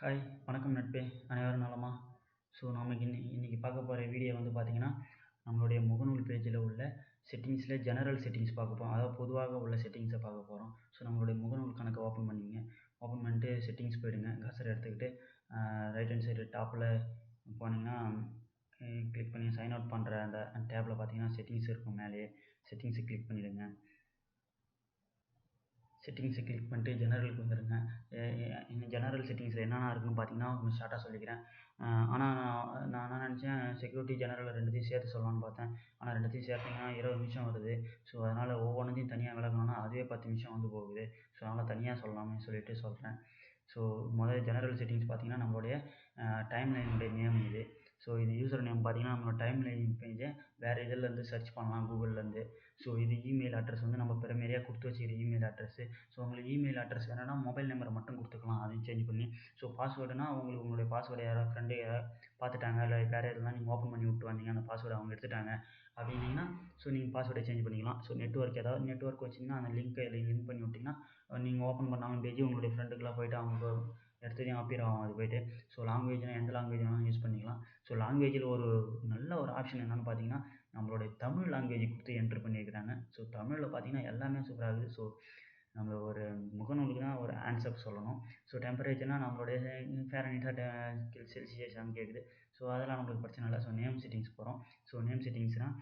Hi வணக்கம் நட்பே, அனைவரும் நலமா? ஸோ நமக்கு இன்னைக்கு பார்க்க போகிற வீடியோ வந்து பார்த்தீங்கன்னா, நம்மளுடைய முகநூல் பேஜில் உள்ள செட்டிங்ஸில் ஜெனரல் செட்டிங்ஸ் பார்க்க போகிறோம். அதாவது பொதுவாக உள்ள செட்டிங்ஸை பார்க்க போகிறோம். ஸோ நம்மளுடைய முகநூல் கணக்கை ஓப்பன் பண்ணிங்க. ஓப்பன் பண்ணிட்டு செட்டிங்ஸ் போயிடுங்க. கர்சர் எடுத்துக்கிட்டு ரைட் ஹேண்ட் சைடு டாப்பில் போனீங்கன்னா கிளிக் பண்ணி சைன் அவுட் பண்ணுற அந்த டேப்பில் பார்த்தீங்கன்னா செட்டிங்ஸ் இருக்கும். மேலேயே செட்டிங்ஸை கிளிக் பண்ணிவிடுங்க. செட்டிங்ஸை கிளிக் பண்ணிட்டு ஜெனரலுக்கு வந்துடுங்க. இந்த ஜெனரல் செட்டிங்ஸில் என்னென்ன இருக்குன்னு பார்த்தீங்கன்னா கொஞ்சம் ஷார்ட்டாக சொல்லிக்கிறேன். ஆனால் நான் என்ன நினச்சேன், செக்யூரிட்டி ஜெனரல் ரெண்டுத்தையும் சேர்த்து சொல்லலான்னு பார்த்தேன். ஆனால் ரெண்டுத்தையும் சேர்த்திங்கன்னா 20 நிமிஷம் வருது. ஸோ அதனால் ஒவ்வொன்றையும் தனியாக விளக்கணும்னா அதுவே 10 நிமிஷம் வந்து போகுது. ஸோ அதனால் தனியாக சொல்லலாம்னு சொல்லிட்டு சொல்கிறேன். ஸோ முதல்ல ஜெனரல் செட்டிங்ஸ் பார்த்தீங்கன்னா நம்மளுடைய டைம் லைனுடைய நேம் இது. ஸோ இது யூசர் நேம் பார்த்தீங்கன்னா நம்மளோட டைம் லைன் பேஜை வேறு இதிலேருந்து சர்ச் பண்ணலாம் கூகுள்லேருந்து. ஸோ இது இமெயில் அட்ரஸ் வந்து நம்ம பிரைமரியாக கொடுத்து வச்சுக்கிற இமெயில் அட்ரஸ்ஸு. ஸோ உங்களுக்கு இமெயில் அட்ரஸ் வேணும்னா மொபைல் நம்பரை மட்டும் கொடுத்துக்கலாம், அதையும் சேஞ்ச் பண்ணி. ஸோ பாஸ்வேர்டுனா உங்களுக்கு உங்களுடைய பாஸ்வேர்டு யாராவது ஃப்ரெண்டு யாராவது பார்த்துட்டாங்க, இல்லை வேறு எதுனா நீங்கள் ஓப்பன் பண்ணி விட்டு வந்தீங்க, அந்த பாஸ்வேர்டு அவங்க எடுத்துட்டாங்க அப்படின்னீங்கன்னா ஸோ நீங்கள் பாஸ்வேர்டை சேஞ்ச் பண்ணிக்கலாம். ஸோ நெட்ஒர்க் வச்சிங்கன்னா அந்த லிங்க்கை லிங்க் பண்ணி விட்டிங்கன்னா நீங்கள் ஓப்பன் பண்ணாமல் பேஜ் உங்களுடைய ஃப்ரெண்டுக்கெலாம் போய்ட்டு அவங்க எடுத்ததையும் அப்பியர் ஆகும் அது போய்ட்டு. ஸோ லாங்குவேஜ்னால் எந்த லாங்குவேஜ் வேணாலும் யூஸ் பண்ணிக்கலாம். ஸோ லாங்குவேஜில் நல்ல ஒரு ஆப்ஷன் என்னென்னு பார்த்தீங்கன்னா, நம்மளுடைய தமிழ் லாங்குவேஜ் கொடுத்து என்ட்ரு பண்ணியிருக்கிறாங்க. ஸோ தமிழில் பார்த்தீங்கன்னா எல்லாமே சூப்பராக இருக்குது. ஸோ நம்ம ஒரு முகநூலுக்கு தான் ஒரு ஆன்சர் சொல்லணும். ஸோ டெம்பரேச்சர்னால் நம்மளுடைய ஃபேரன்ஹீட்டா செல்சியஸான்னு கேட்குது. ஸோ அதெல்லாம் நம்மளுக்கு பிரச்சனை இல்லை. ஸோ நேம் செட்டிங்ஸ் போகிறோம். ஸோ நேம் செட்டிங்ஸ்னால்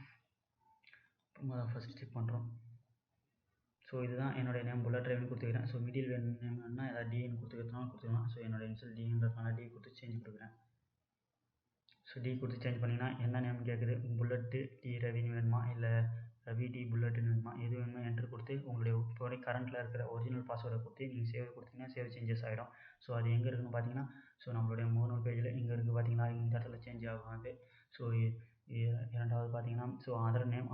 ஃபஸ்ட்டு செக் பண்ணுறோம். ஸோ இதுதான் என்னுடைய நேம் புல்லட் ட்ரைவ்னு கொடுத்துக்கிறேன். ஸோ மிடில் நேம் வேணும்னா ஏதாவது டின்னு கொடுத்துக்கிறதுனால கொடுத்துக்கலாம். ஸோ என்னோடய இன்சல் டின்றதுனால டி கொடுத்து சேஞ்ச் கொடுக்குறேன். ஸோ டி கொடுத்து சேஞ்ச் பண்ணிங்கன்னா என்ன நேம் கேட்குது, புல்லட்டு டி ரவின்னு வேணுமா, இல்லை ரவி டி புல்லட்டுன்னு வேணுமா, எது வேணுமோ என்ட்ரு கொடுத்து உங்களுடைய இப்போ கரண்ட்டில் இருக்கிற ஒரிஜினல் பாஸ்வேர்டை கொடுத்து நீங்கள் சேவ் கொடுத்தீங்கன்னா சேவ் சேஞ்சஸ் ஆகிடும். ஸோ அது எங்கே இருக்குதுன்னு பார்த்தீங்கன்னா, ஸோ நம்மளுடைய முகநூல் பேஜில் இங்கே இருக்குது பார்த்தீங்கன்னா, இந்த இடத்துல சேஞ்ச் ஆகும் அது. ஸோ இரண்டாவது பார்த்தீங்கன்னா, so other name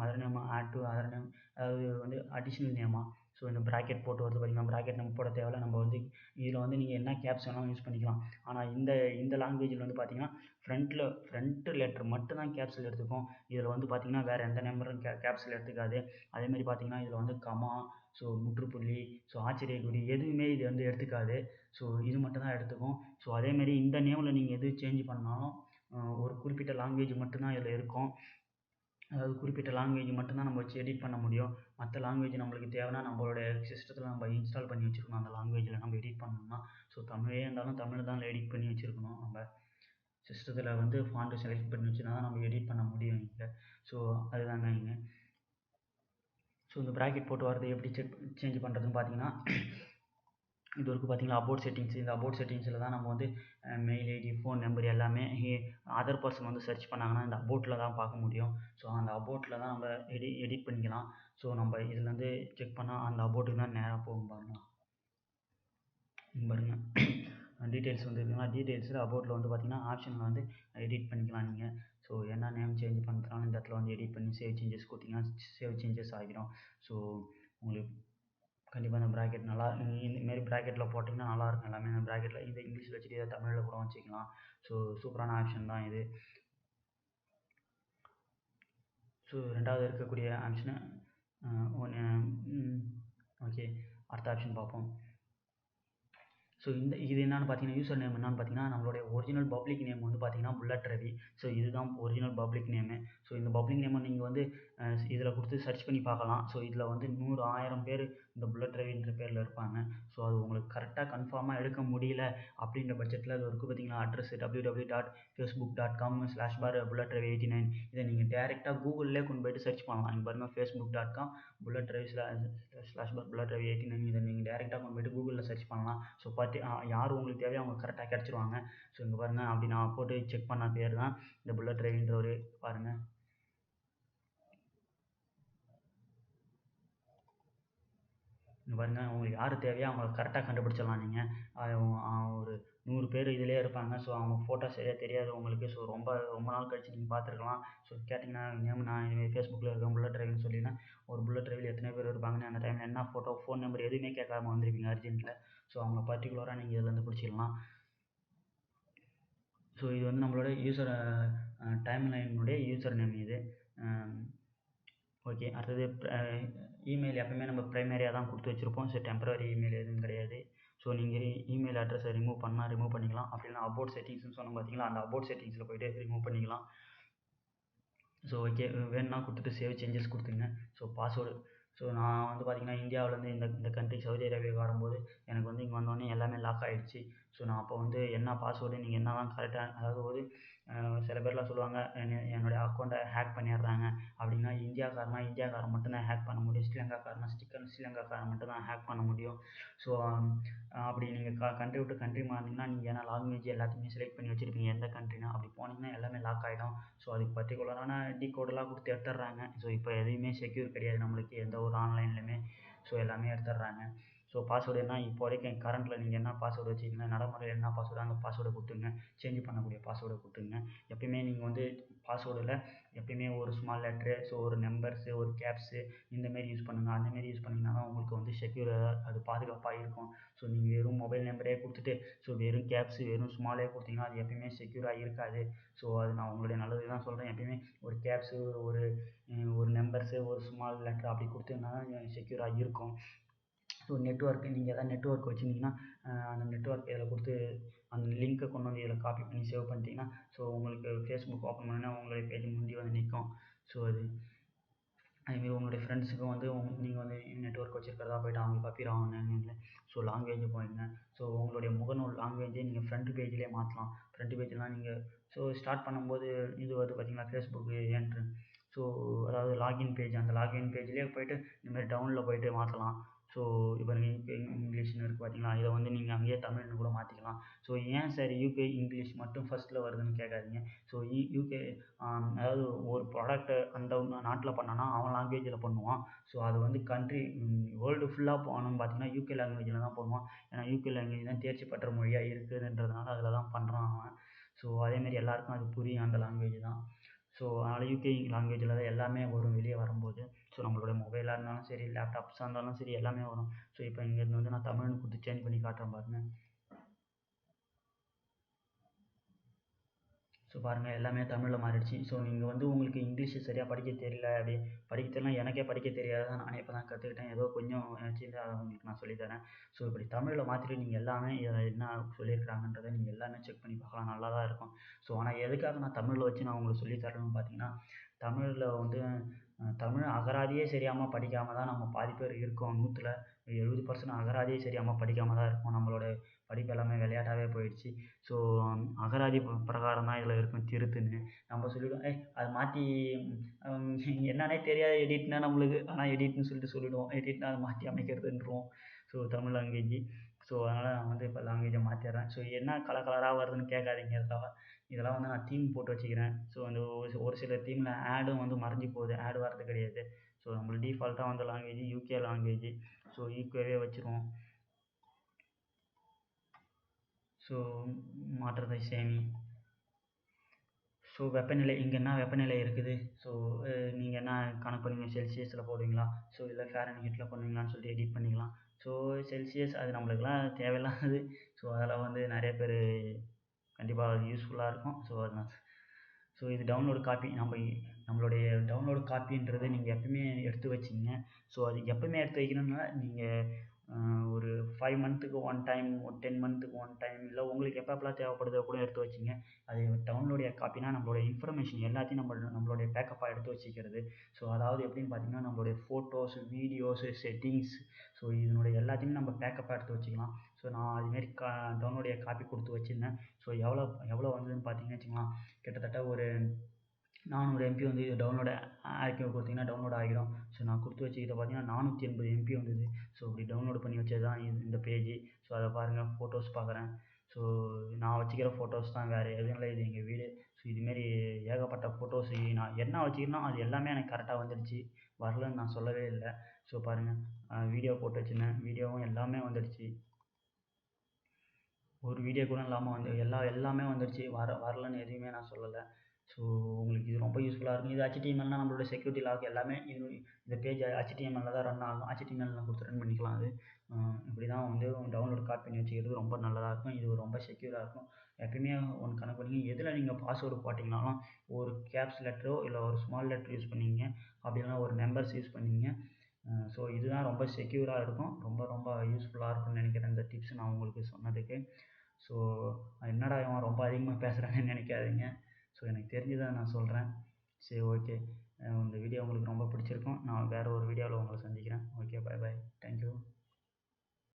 add to other name, அதாவது வந்து அடிஷ்னல் நேமா. ஸோ இந்த ப்ராக்கெட் போட்டு வருது பார்த்தீங்கன்னா, ப்ராக்கெட் நம்ம போட தேவையில்ல. நம்ம வந்து இதில் வந்து நீங்கள் என்ன கேப்ஸ் வேணாலும் யூஸ் பண்ணிக்கலாம். ஆனால் இந்த லாங்குவேஜில் வந்து பார்த்தீங்கன்னா ஃப்ரண்ட்டு லெட்ரு மட்டும் தான் கேப்ஸில் எடுத்துக்கும். இதில் வந்து பார்த்தீங்கன்னா வேறு எந்த நம்பரும் கேப்ஸில் எடுத்துக்காது. அதேமாதிரி பார்த்தீங்கன்னா இதில் வந்து கமா, ஸோ முற்றுப்புள்ளி, ஸோ ஆச்சரியக்குறி எதுவுமே இது வந்து எடுத்துக்காது. ஸோ இது மட்டும் தான் எடுத்துக்கும். ஸோ அதேமாரி இந்த நேமில் நீங்கள் எது சேஞ்ச் பண்ணாலும் ஒரு குறிப்பிட்ட லாங்குவேஜ் மட்டும்தான் இதில் இருக்கும். அதாவது குறிப்பிட்ட லாங்குவேஜ் மட்டும்தான் நம்ம வச்சு எடிட் பண்ண முடியும். மற்ற லாங்குவேஜ் நம்மளுக்கு தேவைன்னா நம்மளுடைய சிஸ்டத்தில் நம்ம இன்ஸ்டால் பண்ணி வச்சுருக்கணும். அந்த லாங்குவேஜில் நம்ம எடிட் பண்ணணும்னா ஸோ தமிழே இருந்தாலும் தமிழ் தான் எடிட் பண்ணி வச்சுருக்கணும். நம்ம சிஸ்டத்தில் வந்து ஃபாண்ட்டு செலக்ட் பண்ணி வச்சுருந்தா தான் நம்ம எடிட் பண்ண முடியும் இங்கே. ஸோ அதுதாங்க இங்கே. ஸோ இந்த ப்ராக்கெட் போட்டு வரது எப்படி சேஞ்ச் பண்ணுறதுன்னு பார்த்தீங்கன்னா, இது வரைக்கும் பார்த்தீங்கன்னா அபவுட் செட்டிங்ஸ். இந்த அபவுட் செட்டிங்ஸில் தான் நம்ம வந்து மெயில் ஐடி, ஃபோன் நம்பர் எல்லாமே அதர் பர்சன் வந்து சர்ச் பண்ணாங்கன்னா இந்த அபவுட்டில் தான் பார்க்க முடியும். ஸோ அந்த அபவுட்டில் தான் நம்ம எடிட் பண்ணிக்கலாம். ஸோ நம்ம இதுலேருந்து செக் பண்ணால் அந்த அபவுட்டுக்கு தான் நேராக போகும் பாருங்கள். டீட்டெயில்ஸ் வந்து இருக்குன்னா டீட்டெயில்ஸில் அபவுட்டில் வந்து பார்த்தீங்கன்னா ஆப்ஷனில் வந்து எடிட் பண்ணிக்கலாம் நீங்கள். ஸோ என்ன நேம் சேஞ்ச் பண்ணுறதுனாலும் இந்த இடத்துல வந்து எடிட் பண்ணி சேவ் சேஞ்சஸ் கொடுத்தீங்கன்னா சேவ் சேஞ்சஸ் ஆகிடும். ஸோ உங்களுக்கு கண்டிப்பாக இந்த ப்ராக்கெட் நல்லா இந்தமாரி ப்ராக்கெட்டில் போட்டிங்கன்னா நல்லாயிருக்கும். எல்லாமே இந்த ப்ராக்கெட்டில் இதை இங்கிலீஷில் வச்சுட்டு இதை தமிழில் கூட வச்சுக்கலாம். ஸோ சூப்பரான ஆப்ஷன் தான் இது. ஸோ ரெண்டாவது இருக்கக்கூடிய ஆப்ஷனு ஓகே, அடுத்த ஆப்ஷன் பார்ப்போம். ஸோ இது என்னென்னு பார்த்தீங்கன்னா யூசர் நேம் என்னென்னு பார்த்தீங்கன்னா நம்மளுடைய ஒரிஜினல் பப்ளிக் நேம் வந்து பார்த்தீங்கன்னா புல்லட் ரவி. ஸோ இதுதான் ஒரிஜினல் பப்ளிக் நேமு. ஸோ இந்த பப்ளிக் நேமை நீங்கள் வந்து இதில் கொடுத்து சர்ச் பண்ணி பார்க்கலாம். ஸோ இதில் வந்து 100 1000 பேர் இந்த புல்லட் ரவின்ற பேரில் இருப்பாங்க. ஸோ அது உங்களுக்கு கரெக்டாக கன்ஃபார்மாக எடுக்க முடியல அப்படின்ற பட்சத்தில் அது இருக்குது பார்த்தீங்கன்னா அட்ரஸ் www.facebook.com/bulletravi89. இதை நீங்கள் டேரெக்டாக கூகுளிலே கொண்டு போய்ட்டு சர்ச் பண்ணலாம். இங்கே பாருங்கள் facebook.com/bulletravi89. இதை நீங்கள் டேரெக்டாக கொண்டு போய்ட்டு கூகுளில் சர்ச் பண்ணலாம். ஸோ யார் உங்களுக்கு தேவையோ அவங்க கரெக்டாக கிடச்சிருவாங்க. ஸோ இங்கே பாருங்கள், அப்படி நான் போட்டு செக் பண்ண பேர் தான் இந்த புல்லட் ரவின்றவர். பாருங்கள், இங்கே பாருங்கள், உங்களுக்கு யார் தேவையோ அவங்கள கரெக்டாக கண்டுபிடிச்சிடலாம் நீங்கள். ஒரு 100 பேர் இதிலே இருப்பாங்க. ஸோ அவங்க ஃபோட்டோ சரியாக தெரியாது உங்களுக்கு. ஸோ ரொம்ப ரொம்ப நாள் கழிச்சு நீங்கள் பார்த்துருக்கலாம். ஸோ கேட்டிங்கன்னா நேம் நான் இதுமாரி ஃபேஸ்புக்கில் இருக்கேன் புல்லட் ரவின்னு சொல்லிங்கன்னா ஒரு புல்லட் ரவியில் எத்தனை பேர் இருப்பாங்கன்னு அந்த டைமில் என்ன ஃபோட்டோ, ஃபோன் நம்பர் எதுவுமே கேட்காம வந்திருப்பீங்க அர்ஜென்ட்டில். ஸோ அவங்க பர்டிகுலராக நீங்கள் இதிலேருந்து பிடிச்சிடலாம். ஸோ இது வந்து நம்மளோட டைம் லைனுடைய யூசர் நேம் இது. ஓகே, அடுத்தது இமெயில் எப்பவுமே நம்ம ப்ரைமரியாக தான் கொடுத்து வச்சுருப்போம். ஸோ டெம்பரரி இமெயில் எதுவும் கிடையாது. ஸோ நீங்கள் இமெயில் அட்ரஸை ரிமூவ் பண்ணால் ரிமூவ் பண்ணிக்கலாம். அப்படி இல்லைனா அபவுட் செட்டிங்ஸ்னு சொன்னோம் பார்த்தீங்களா, அந்த அபவுட் செட்டிங்ஸில் போய்ட்டு ரிமூவ் பண்ணிக்கலாம். ஸோ ஓகே, வேணும்னா கொடுத்துட்டு சேவ் சேஞ்சஸ் கொடுத்துங்க. ஸோ பாஸ்வேர்டு, ஸோ நான் வந்து பார்த்தீங்கன்னா இந்தியாவிலேருந்து இந்த கண்ட்ரி சவுதி அரேபியாவுக்கு வரும்போது எனக்கு வந்து இங்கே வந்தோடனே எல்லாமே லாக் ஆகிடுச்சு. ஸோ நான் அப்போ வந்து என்ன பாஸ்வேர்டு நீங்கள் என்ன தான் கரெக்டாக, அதாவது ஒரு சில பேர்லாம் சொல்லுவாங்க என்னுடைய அக்கௌண்ட்டை ஹேக் பண்ணிடுறாங்க அப்படின்னா, இந்தியாக்காரன் மட்டும்தான் ஹேக் பண்ண முடியும், ஸ்ரீலங்காக்காரன் மட்டும்தான் ஹேக் பண்ண முடியும். ஸோ அப்படி நீங்கள் கண்ட்ரி விட்டு கண்ட்ரி மாறினீங்கன்னா, நீங்கள் ஏன்னா லாங்குவேஜ் எல்லாத்தையுமே செலக்ட் பண்ணி வச்சுருப்பீங்க எந்த கண்ட்ரினா, அப்படி போனீங்கன்னா எல்லாமே லாக் ஆகிடும். ஸோ அதுக்கு பர்டிகுலரான கோடெல்லாம் கொடுத்து எடுத்துடுறாங்க. ஸோ இப்போ எதுவுமே செக்யூர் கிடையாது நம்மளுக்கு எந்த ஒரு ஆன்லைன்லையுமே. ஸோ எல்லாமே எடுத்துடுறாங்க. ஸோ பாஸ்வேர்டு என்ன இப்போ வரைக்கும் கரண்ட்டில் நீங்கள் என்ன பாஸ்வேர்டு வச்சுருக்கீங்க, நடைமுறையில் என்ன பாஸ்வேர்டு, அந்த பாஸ்வேர்டை கொடுத்துங்க. சேஞ்ச் பண்ணக்கூடிய பாஸ்வேர்டை கொடுத்துங்க. எப்பயுமே நீங்கள் வந்து பாஸ்வேர்டில் எப்பயுமே ஒரு ஸ்மால் லெட்ரு, ஸோ ஒரு நம்பர்ஸு, ஒரு கேப்ஸு இந்தமாரி யூஸ் பண்ணுங்கள். அந்தமாரி யூஸ் பண்ணிங்கன்னா தான் உங்களுக்கு வந்து செக்யூராக அது பாதுகாப்பாக இருக்கும். ஸோ நீங்கள் வெறும் மொபைல் நம்பரே கொடுத்துட்டு ஸோ வெறும் கேப்ஸு வெறும் ஸ்மாலே கொடுத்தீங்கன்னா அது எப்பயுமே செக்யூராக இருக்காது. ஸோ அது நான் உங்களுடைய நல்லதுக்கு தான் சொல்கிறேன். எப்பயுமே ஒரு கேப்ஸு, ஒரு நம்பர்ஸு, ஒரு ஸ்மால் லெட்ரு அப்படி கொடுத்தீங்கன்னா தான் செக்யூராக இருக்கும். ஸோ நீங்கள் எதாவது நெட்ஒர்க் வச்சுருந்தீங்கன்னா அந்த நெட்ஒர்க் இதில் கொடுத்து அந்த லிங்க்கை கொண்டு வந்து இதில் காப்பி பண்ணி சேவ் பண்ணிட்டீங்கன்னா, ஸோ உங்களுக்கு ஃபேஸ்புக் ஓப்பன் பண்ணினா உங்களுடைய பேஜ் முந்தி வந்து நிற்கும். ஸோ அதேமாரி உங்களுடைய ஃப்ரெண்ட்ஸுக்கும் வந்து நீங்கள் வந்து நெட்ஒர்க் வச்சுருக்கிறதா போய்ட்டு அவங்க காப்பி ஆகணும்னு. ஸோ லாங்குவேஜ் போயிடுங்க. ஸோ உங்களுடைய முகநூல் லாங்குவேஜே நீங்கள் ஃப்ரண்ட் பேஜ்லேயே மாற்றலாம். ஃப்ரண்ட் பேஜ்லாம் நீங்கள் ஸோ ஸ்டார்ட் பண்ணும்போது இது வந்து பார்த்தீங்கன்னா ஃபேஸ்புக்கு என்ட்ரு, ஸோ அதாவது லாகின் பேஜ், அந்த லாகின் பேஜ்லேயே போய்ட்டு இந்தமாதிரி டவுனில் போய்ட்டு மாற்றலாம். ஸோ இப்போ நீங்கள் இங்கிலீஷ்னு இருக்குது பார்த்தீங்களா, இதை வந்து நீங்கள் அங்கேயே தமிழ்னு கூட மாற்றிக்கலாம். ஸோ ஏன் சார் யூகே இங்கிலீஷ் மட்டும் ஃபஸ்ட்டில் வருதுன்னு கேட்காதீங்க. ஸோ யூகே அதாவது ஒரு ப்ராடக்ட்டை அந்த நாட்டில் பண்ணோன்னா அவன் லாங்குவேஜில் பண்ணுவான். ஸோ அது வந்து கண்ட்ரி வேர்ல்டு ஃபுல்லாக போகணும்னு பார்த்தீங்கன்னா யூகே லாங்குவேஜில் தான் பண்ணுவான். ஏன்னா யூகே லாங்குவேஜ் தான் தேர்ச்சி பெற்ற மொழியாக இருக்குதுன்றதுனால அதில் தான் பண்ணுறான் அவன். ஸோ அதேமாரி எல்லாருக்கும் அது புரியும் அந்த லாங்குவேஜ் தான். ஸோ அதனால் யூகே லாங்குவேஜில் தான் எல்லாமே வரும் வெளியே வரும்போது. ஸோ நம்மளோட மொபைலாக இருந்தாலும் சரி, லேப்டாப்ஸாக இருந்தாலும் சரி, எல்லாமே வரும். ஸோ இப்போ இங்கேருந்து வந்து நான் தமிழ்னு கொடுத்து சேஞ்ச் பண்ணி காட்டுறேன் பாருங்கள். ஸோ பாருங்கள் எல்லாமே தமிழில் மாறிடுச்சு. ஸோ நீங்கள் வந்து உங்களுக்கு இங்கிலீஷு சரியாக படிக்க தெரியல, அப்படி படிக்க தெரியலனா எனக்கே படிக்க தெரியாது தான், நானே இப்போ தான் கற்றுக்கிட்டேன். ஏதோ கொஞ்சம் வச்சுருந்து அதை உங்களுக்கு நான் சொல்லித்தரேன். ஸோ இப்படி தமிழில் மாற்றிட்டு நீங்கள் எல்லாமே இதில் என்ன சொல்லியிருக்கிறாங்கன்றதை நீங்கள் எல்லாமே செக் பண்ணி பார்க்கலாம், நல்லா தான் இருக்கும். ஸோ ஆனால் எதுக்காக நான் தமிழில் வச்சு நான் உங்களுக்கு சொல்லி தரேன்னு பார்த்தீங்கன்னா, தமிழில் வந்து தமிழ் அகராதியே சரியாமல் படிக்காமல் தான் நம்ம பாதி பேர் இருக்கோம். 100ல் 70% அகராதியே சரியாமல் படிக்காமல் தான் இருக்கோம். நம்மளோட படிப்பு எல்லாமே விளையாட்டாகவே போயிடுச்சு. ஸோ அகராதி பிரகாரம் தான் இதில் இருக்கும் திருத்துன்னு. நம்ம சொல்லிவிடுவோம், அதை மாற்றி என்னன்னே தெரியாது எடிட்னா நம்மளுக்கு, ஆனால் எடிட்னு சொல்லிவிடுவோம். எடிட்னா அதை மாற்றி அமைக்கிறதுன்றோம். So Tamil language. ஸோ அதனால் நான் வந்து இப்போ லாங்குவேஜை மாற்றிடுறேன். ஸோ என்ன கலராக வருதுன்னு கேட்காதீங்க. இதெல்லாம் வந்து நான் தீம் போட்டு வச்சுக்கிறேன். ஸோ அந்த ஒரு சில தீமில் ஆடும் வந்து மறைஞ்சி போகுது, ஆட் வரது கிடையாது. ஸோ நம்மளுக்கு டிஃபால்ட்டாக வந்த லாங்குவேஜ் யூகே லாங்குவேஜ். ஸோ யூகேவே வச்சுருவோம். ஸோ மாற்றத்தை சேமி. ஸோ வெப்பநிலை, இங்கே என்ன வெப்பநிலை இருக்குது, ஸோ நீங்கள் என்ன கணக்கு பண்ணுவீங்க, செல்சியஸில் போடுவீங்களா, ஸோ இல்லை ஃபாரன்ஹீட்டில் பண்ணுவீங்களான்னு சொல்லிட்டு எடிட் பண்ணிக்கலாம். ஸோ செல்சியஸ் அது நம்மளுக்குலாம் தேவையில்லாதது. ஸோ அதெல்லாம் வந்து நிறைய பேர் கண்டிப்பாக அது யூஸ்ஃபுல்லாக இருக்கும். ஸோ அதுதான். ஸோ இது டவுன்லோடு காப்பி. நம்மளுடைய டவுன்லோடு காப்பின்றது நீங்கள் எப்பவுமே எடுத்து வச்சிங்க. ஸோ அது எப்பவுமே எடுத்து வைக்கணும்னா நீங்கள் ஒரு 5 மந்த்துக்கு 1 டைம், ஒரு 10 மந்த்துக்கு 1 டைம், இல்லை உங்களுக்கு எப்பப்பெல்லாம் தேவைப்படுதோ கூட எடுத்து வச்சிங்க. அது டவுன்லோடு காப்பினா நம்மளோட இன்ஃபர்மேஷன் எல்லாத்தையும் நம்மளுடைய பேக்கப்பாக எடுத்து வச்சுக்கிறது. ஸோ அதாவது எப்படின்னு பார்த்தீங்கன்னா, நம்மளுடைய ஃபோட்டோஸ், வீடியோஸு, செட்டிங்ஸ், ஸோ இதனுடைய எல்லாத்தையுமே நம்ம பேக்கப்பாக எடுத்து வச்சுக்கலாம். ஸோ நான் அதுமாரி டவுன்லோடு காப்பி கொடுத்து வச்சுருந்தேன். ஸோ எவ்வளோ வந்ததுன்னு பார்த்தீங்கன்னு வச்சுக்கலாம், கிட்டத்தட்ட ஒரு 400 MB வந்து இது டவுன்லோடு ஆக்கி கொடுத்தீங்கன்னா டவுன்லோட் ஆகிடும். ஸோ நான் கொடுத்து வச்சுக்கிட்ட பார்த்தீங்கன்னா 480 MB வந்தது. ஸோ இப்படி டவுன்லோடு பண்ணி வச்சது தான் இந்த பேஜ். ஸோ அதை பாருங்கள், ஃபோட்டோஸ் பார்க்குறேன். ஸோ நான் வச்சுக்கிற ஃபோட்டோஸ் தான், வேறு எதுவும் இல்லை, இது எங்கள் வீடு. ஸோ இதுமாரி ஏகப்பட்ட ஃபோட்டோஸ் நான் என்ன வச்சுக்கிறேனோ அது எல்லாமே எனக்கு கரெக்டாக வந்துடுச்சு, வரலன்னு நான் சொல்லவே இல்லை. ஸோ பாருங்கள், வீடியோ போட்டு வச்சுருந்தேன், வீடியோவும் எல்லாமே வந்துடுச்சு. ஒரு வீடியோ கூட இல்லாமல் வந்து எல்லாமே வந்துடுச்சு, வரலன்னு எதுவுமே நான் சொல்லலை. ஸோ உங்களுக்கு இது ரொம்ப யூஸ்ஃபுல்லாக இருக்கும். இது HTMLனா நம்மளோட செக்யூரிட்டி லாக் எல்லாமே இந்த பேஜ் HTMLல தான் ரன் ஆகும். HTML கொடுத்து ரன் பண்ணிக்கலாம். அது இப்படி தான் வந்து டவுன்லோட் காப்பி பண்ணி வச்சுக்கிறது ரொம்ப நல்லதாக இருக்கும். இது ரொம்ப செக்யூராக இருக்கும். எப்பயுமே ஒன்று கணக்கு பண்ணிங்க, எதில் நீங்கள் பாஸ்வேர்டு போட்டிங்கனாலும் ஒரு கேப்ஸ் லெட்டரோ இல்லை ஒரு ஸ்மால் லெட்டர் யூஸ் பண்ணிங்க, அப்படி இல்லைனா ஒரு நம்பர்ஸ் யூஸ் பண்ணிங்க. ஸோ இதுதான் ரொம்ப செக்யூராக இருக்கும், ரொம்ப ரொம்ப யூஸ்ஃபுல்லாக இருக்கும்னு நினைக்கிறேன் இந்த டிப்ஸ் நான் உங்களுக்கு சொன்னதுக்கு. ஸோ என்னடா இவன் ரொம்ப அதிகமாக பேசுகிறாங்கன்னு நினைக்காதீங்க. ஸோ எனக்கு தெரிஞ்சதை நான் சொல்கிறேன். சரி, ஓகே. இந்த வீடியோ உங்களுக்கு ரொம்ப பிடிச்சிருக்கும். நான் வேறு ஒரு வீடியோவில் உங்களை சந்திக்கிறேன். Okay, bye bye. தேங்க்யூ.